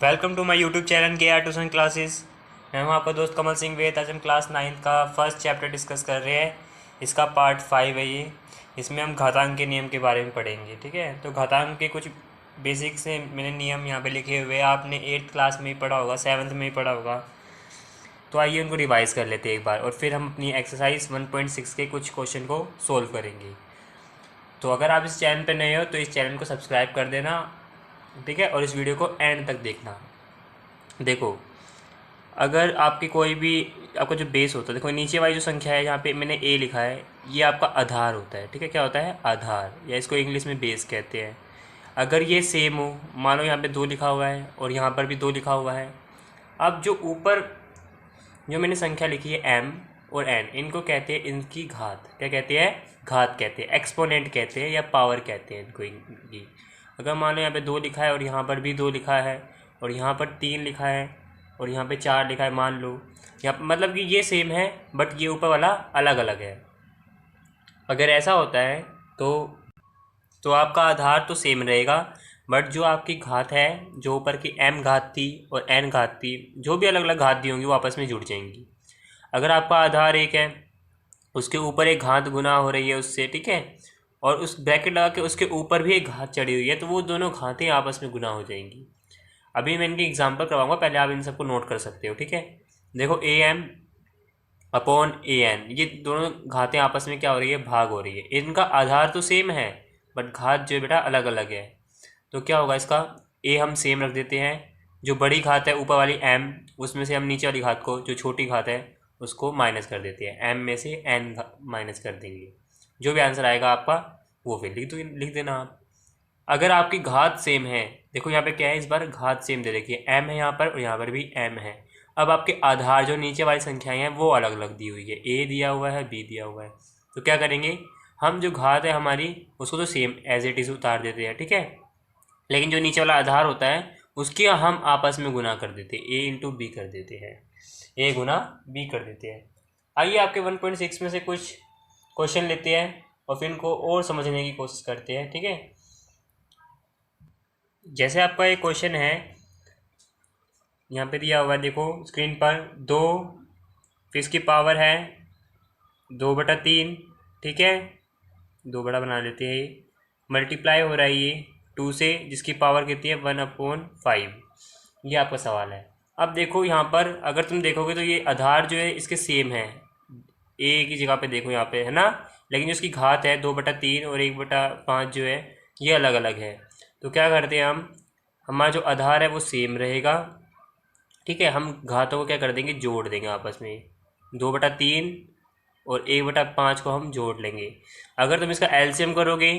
Welcome to my YouTube channel K R tuition classes. मैं हूं आपका दोस्त कमल सिंह वेद। आज हम क्लास 9th का फर्स्ट चैप्टर डिस्कस कर रहे हैं। इसका पार्ट 5 है ये। इसमें हम घातांक के नियम के बारे में पढ़ेंगे। ठीक है, तो घातांक के कुछ बेसिक से मैंने नियम यहाँ पे लिखे हुए हैं। आपने 8th क्लास में ही पढ़ा होगा, 7th में ही पढ़ा होगा। तो आइए उनको रिवाइज़ कर लेते हैं एक बार, और फिर हम अपनी एक्सरसाइज 1.6 के कुछ क्वेश्चन को सोल्व करेंगे। तो अगर आप इस चैनल पर नए हो तो इस चैनल को सब्सक्राइब कर देना, ठीक है, और इस वीडियो को एंड तक देखना। देखो, अगर आपकी कोई भी आपका जो बेस होता है, देखो नीचे वाली जो संख्या है, यहाँ पे मैंने ए लिखा है, ये आपका आधार होता है। ठीक है, क्या होता है? आधार, या इसको इंग्लिश में बेस कहते हैं। अगर ये सेम हो, मान लो यहाँ पे 2 लिखा हुआ है और यहाँ पर भी 2 लिखा हुआ है। अब जो ऊपर जो मैंने संख्या लिखी है m और n, इनको कहते हैं इनकी घात। क्या कहते हैं? घात कहते हैं, एक्सपोनेंट कहते हैं, या पावर कहते हैं इनको इनकी। अगर मान लो यहाँ पे 2 लिखा है और यहाँ पर भी 2 लिखा है और यहाँ पर 3 लिखा है और यहाँ पे 4 लिखा है, मान लो यहाँ मतलब कि ये सेम है बट ये ऊपर वाला अलग अलग है। अगर ऐसा होता है तो आपका आधार तो सेम रहेगा, बट जो आपकी घात है, जो ऊपर की m घात थी और n घात थी, जो भी अलग अलग घात दी होंगी वो आपस में जुड़ जाएंगी। अगर आपका आधार एक है, उसके ऊपर एक घात गुना हो रही है उससे, ठीक है, और उस ब्रैकेट लगा के उसके ऊपर भी एक घात चढ़ी हुई है, तो वो दोनों घातें आपस में गुना हो जाएंगी। अभी मैं इनकी एग्जांपल करवाऊंगा, पहले आप इन सबको नोट कर सकते हो। ठीक है, देखो am अपॉन an, ये दोनों घातें आपस में क्या हो रही है? भाग हो रही है। इनका आधार तो सेम है बट घात जो है बेटा अलग अलग है। तो क्या होगा इसका? a हम सेम रख देते हैं, जो बड़ी घात है ऊपर वाली m, उसमें से हम नीचे वाली घात को, जो छोटी घात है, उसको माइनस कर देते हैं। m में से n माइनस कर देंगे। जो भी आंसर आएगा आपका वो फिर लिख देना आप। अगर आपकी घात सेम है, देखो यहाँ पे क्या है, इस बार घात सेम दे रखी है, m है यहाँ पर और यहाँ पर भी m है। अब आपके आधार जो नीचे वाली संख्याएं हैं वो अलग अलग दी हुई है, a दिया हुआ है, b दिया हुआ है। तो क्या करेंगे हम, जो घात है हमारी उसको तो सेम एज इट इज़ उतार देते हैं, ठीक है, लेकिन जो नीचे वाला आधार होता है उसकी हम आपस में गुना कर देते हैं, a इंटू बी कर देते हैं, a गुना b कर देते हैं। आइए आपके 1.6 में से कुछ क्वेश्चन लेते हैं और फिर इनको और समझने की कोशिश करते हैं। ठीक है, जैसे आपका एक क्वेश्चन है यहाँ पे दिया हुआ है, देखो स्क्रीन पर, 2 फिर इसकी पावर है 2/3। ठीक है, 2 बड़ा बना लेते हैं, मल्टीप्लाई हो रहा है ये 2 से, जिसकी पावर कितनी है? 1/5। ये आपका सवाल है। अब देखो यहाँ पर अगर तुम देखोगे तो ये आधार जो है इसके सेम है, a की जगह पे देखो यहाँ पे है ना, लेकिन जो इसकी घात है 2/3 और 1/5 जो है ये अलग अलग है। तो क्या करते हैं हम, हमारा जो आधार है वो सेम रहेगा, ठीक है, हम घातों को क्या कर देंगे? जोड़ देंगे आपस में। 2/3 और 1/5 को हम जोड़ लेंगे। अगर तुम इसका एलसीएम करोगे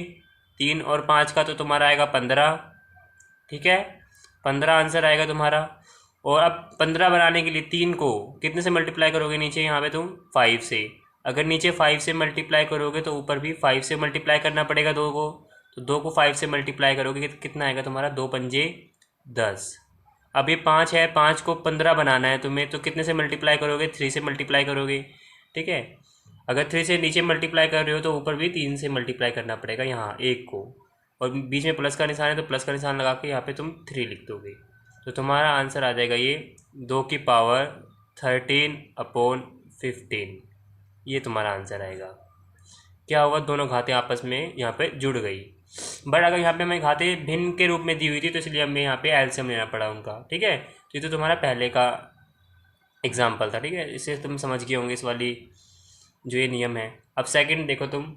3 और 5 का, तो तुम्हारा आएगा 15। ठीक है, 15 आंसर आएगा तुम्हारा। और अब 15 बनाने के लिए 3 को कितने से मल्टीप्लाई करोगे? नीचे यहाँ पे तुम 5 से। अगर नीचे 5 से मल्टीप्लाई करोगे तो ऊपर भी 5 से मल्टीप्लाई करना पड़ेगा 2 को। तो 2 को 5 से मल्टीप्लाई करोगे कितना आएगा तुम्हारा? 2 पंजे 10। अब ये 5 है, 5 को 15 बनाना है तुम्हें, तो कितने से मल्टीप्लाई करोगे? 3 से मल्टीप्लाई करोगे। ठीक है, अगर 3 से नीचे मल्टीप्लाई कर रहे हो तो ऊपर भी 3 से मल्टीप्लाई करना पड़ेगा यहाँ 1 को, और बीच में प्लस का निशान है तो प्लस का निशान लगा के यहाँ पे तुम 3 लिख दोगे। तो तुम्हारा आंसर आ जाएगा ये 2 की पावर 13/15। ये तुम्हारा आंसर आएगा। क्या हुआ? दोनों घातें आपस में यहाँ पे जुड़ गई। बट अगर यहाँ पे हमें घातें भिन्न के रूप में दी हुई थी तो इसलिए हमें यहाँ पे एलसीएम लेना पड़ा उनका। ठीक है, तो ये तो तुम्हारा पहले का एग्जाम्पल था। ठीक है, इससे तुम समझ गए होंगे इस वाली जो ये नियम है। अब सेकंड देखो तुम,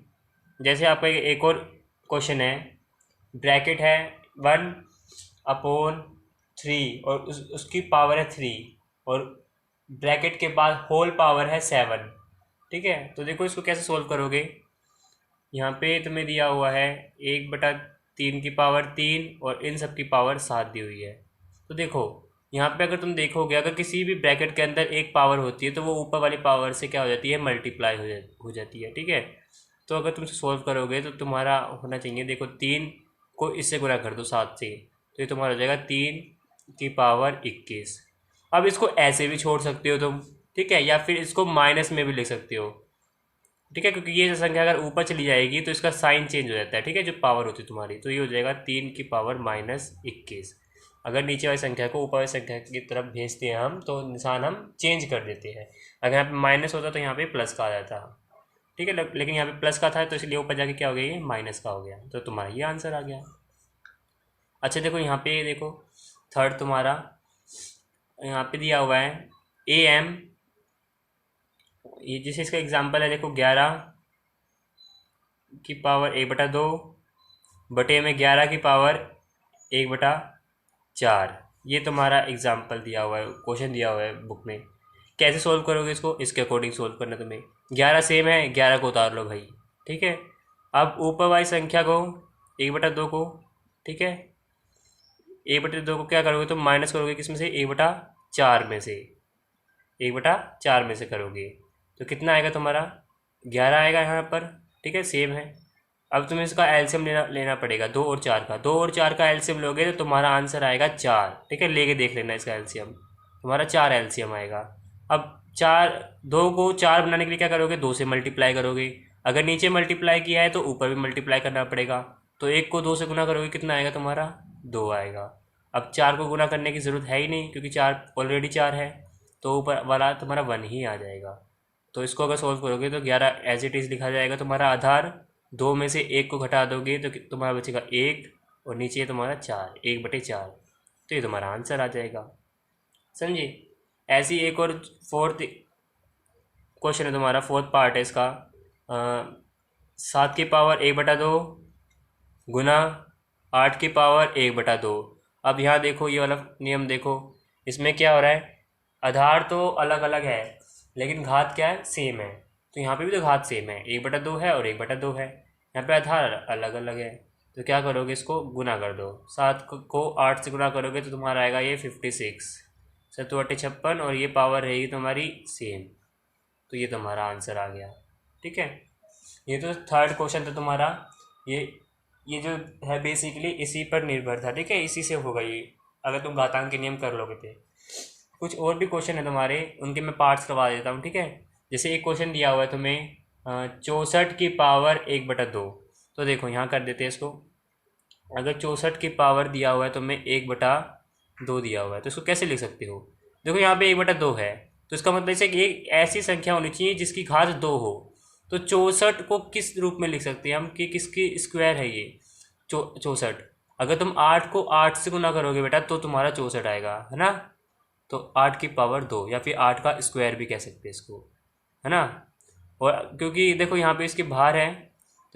जैसे आपका एक और क्वेश्चन है, ब्रैकेट है 1/3 और उसकी पावर है 3 और ब्रैकेट के बाद होल पावर है 7। ठीक है, तो देखो इसको कैसे सोल्व करोगे। यहाँ पे तुम्हें दिया हुआ है 1/3 की पावर 3 और इन सब की पावर 7 दी हुई है। तो देखो यहाँ पे अगर तुम देखोगे, अगर किसी भी ब्रैकेट के अंदर एक पावर होती है तो वो ऊपर वाली पावर से क्या हो जाती है? मल्टीप्लाई हो जाती है। ठीक है, तो अगर तुम सोल्व करोगे तो तुम्हारा होना चाहिए, देखो 3 को इससे गुणा कर दो 7 से, तो ये तुम्हारा हो जाएगा 3 की पावर 21। अब इसको ऐसे भी छोड़ सकते हो तुम, ठीक है, या फिर इसको माइनस में भी लिख सकते हो। ठीक है, क्योंकि ये संख्या अगर ऊपर चली जाएगी तो इसका साइन चेंज हो जाता है। ठीक है, जो पावर होती है तुम्हारी, तो ये हो जाएगा 3 की पावर -21। अगर नीचे वाली संख्या को ऊपर वाली संख्या की तरफ भेजते हैं हम तो निशान हम चेंज कर देते हैं। अगर यहाँ पे माइनस होता तो यहाँ पे प्लस का आ जाता, ठीक है, लेकिन यहाँ पे प्लस का था तो इसलिए ऊपर जाके क्या हो गया, ये माइनस का हो गया। तो तुम्हारा ये आंसर आ गया। अच्छा देखो यहाँ पे देखो थर्ड तुम्हारा यहाँ पे दिया हुआ है AM, ये जैसे इसका एग्जांपल है देखो 11 की पावर 1/2 बटे में 11 की पावर 1/4, ये तुम्हारा एग्जांपल दिया हुआ है, क्वेश्चन दिया हुआ है बुक में। कैसे सोल्व करोगे इसको, इसके अकॉर्डिंग सोल्व करना तुम्हें। 11 सेम है, 11 को उतार लो भाई, ठीक है। अब ऊपर वाली संख्या को 1/2 को, ठीक है, 1/2 को क्या करोगे तुम, माइनस करोगे किस में से, 1/4 में से, 1/4 में से करोगे तो कितना आएगा तुम्हारा, 11 आएगा यहाँ पर, ठीक है, सेम है। अब तुम्हें इसका एलसीएम लेना पड़ेगा 2 और 4 का, 2 और 4 का एलसीएम लोगे तो तुम्हारा आंसर आएगा 4, ठीक है, लेके देख लेना इसका एलसीएम, तुम्हारा 4 एलसीएम आएगा। अब 2 को 4 बनाने के लिए क्या करोगे, 2 से मल्टीप्लाई करोगे। अगर नीचे मल्टीप्लाई किया है तो ऊपर भी मल्टीप्लाई करना पड़ेगा, तो 1 को 2 से गुना करोगे कितना आएगा तुम्हारा, 2 आएगा। अब 4 को गुना करने की ज़रूरत है ही नहीं क्योंकि 4 ऑलरेडी 4 है, तो ऊपर वाला तुम्हारा 1 ही आ जाएगा। तो इसको अगर सोल्व करोगे तो 11 एज इट इज़ लिखा जाएगा तुम्हारा आधार, 2 में से 1 को घटा दोगे तो तुम्हारा बचेगा 1 और नीचे तुम्हारा 4, 1/4, तो ये तुम्हारा आंसर आ जाएगा, समझे। ऐसी एक और फोर्थ क्वेश्चन है तुम्हारा, फोर्थ पार्ट है इसका, 7 की पावर 1/2 गुना 8 की पावर 1/2। अब यहाँ देखो ये वाला नियम देखो, इसमें क्या हो रहा है, आधार तो अलग अलग है लेकिन घात क्या है, सेम है। तो यहाँ पे भी तो घात सेम है, 1/2 है और 1/2 है, यहाँ पे आधार अलग अलग है। तो क्या करोगे, इसको गुना कर दो, 7 को 8 से गुना करोगे तो तुम्हारा आएगा ये 56, 7×8 = 56 और ये पावर रहेगी तुम्हारी सेम, तो ये तुम्हारा आंसर आ गया, ठीक है। ये तो थर्ड क्वेश्चन था तुम्हारा, ये जो है बेसिकली इसी पर निर्भर था, ठीक है, इसी से होगा ये अगर तुम घातांक के नियम कर लोगे थे। कुछ और भी क्वेश्चन है तुम्हारे, उनके मैं पार्ट्स करवा देता हूँ, ठीक है। जैसे एक क्वेश्चन दिया हुआ है तुम्हें 64 की पावर 1/2, तो देखो यहाँ कर देते हैं इसको। अगर 64 की पावर दिया हुआ है तुम्हें 1/2 दिया हुआ है तो इसको कैसे लिख सकते हो, देखो यहाँ पे 1/2 है तो इसका मतलब इसे कि एक ऐसी संख्या होनी चाहिए जिसकी घात 2 हो। तो 64 को किस रूप में लिख सकते हैं हम कि किसकी स्क्वायर है ये 64। अगर तुम 8 को 8 से गुना करोगे बेटा तो तुम्हारा 64 आएगा, है ना। तो 8 की पावर 2 या फिर 8 का स्क्वायर भी कह सकते हैं इसको, है ना। और क्योंकि देखो यहाँ पे इसके बाहर है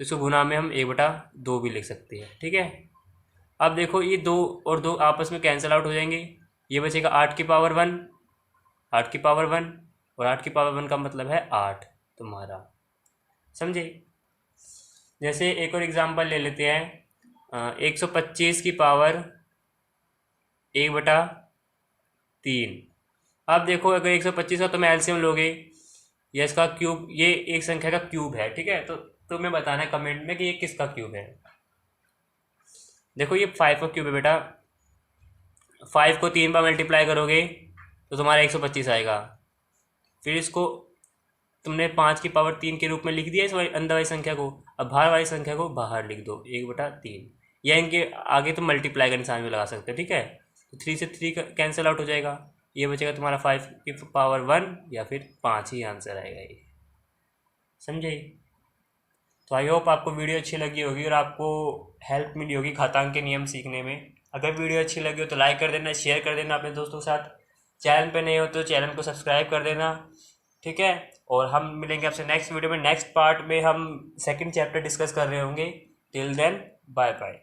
तो इसको गुना में हम 1/2 भी लिख सकते हैं, ठीक है। अब देखो ये 2 और 2 आपस में कैंसिल आउट हो जाएंगे, ये बचेगा 8 की पावर 1, 8 की पावर 1 और 8 की पावर 1 का मतलब है 8 तुम्हारा, समझे। जैसे एक और एग्जांपल ले लेते हैं 125 की पावर 1/3। अब देखो अगर 125 का तुम्हें एलसीएम लोगे या इसका क्यूब, ये एक संख्या का क्यूब है, ठीक है, तो तुम्हें बताना है कमेंट में कि ये किसका क्यूब है। देखो ये 5 का क्यूब है बेटा, 5 को 3 बार मल्टीप्लाई करोगे तो तुम्हारा 125 आएगा। फिर इसको तुमने 5 की पावर 3 के रूप में लिख दिया इस अंदर वाली संख्या को, अब बाहर वाली संख्या को बाहर लिख दो 1/3, या इनके आगे तुम मल्टीप्लाई का निशान भी लगा सकते हो, ठीक है। तो 3 से 3 कैंसिल आउट हो जाएगा, ये बचेगा तुम्हारा 5 की पावर 1 या फिर 5 ही आंसर आएगा ये, समझे। तो आई होप आपको वीडियो अच्छी लगी होगी और आपको हेल्प मिली होगी घातांक के नियम सीखने में। अगर वीडियो अच्छी लगी हो तो लाइक कर देना, शेयर कर देना अपने दोस्तों के साथ। चैनल पे नए हो तो चैनल को सब्सक्राइब कर देना, ठीक है। और हम मिलेंगे आपसे नेक्स्ट वीडियो में, नेक्स्ट पार्ट में हम सेकंड चैप्टर डिस्कस कर रहे होंगे। Till then bye bye.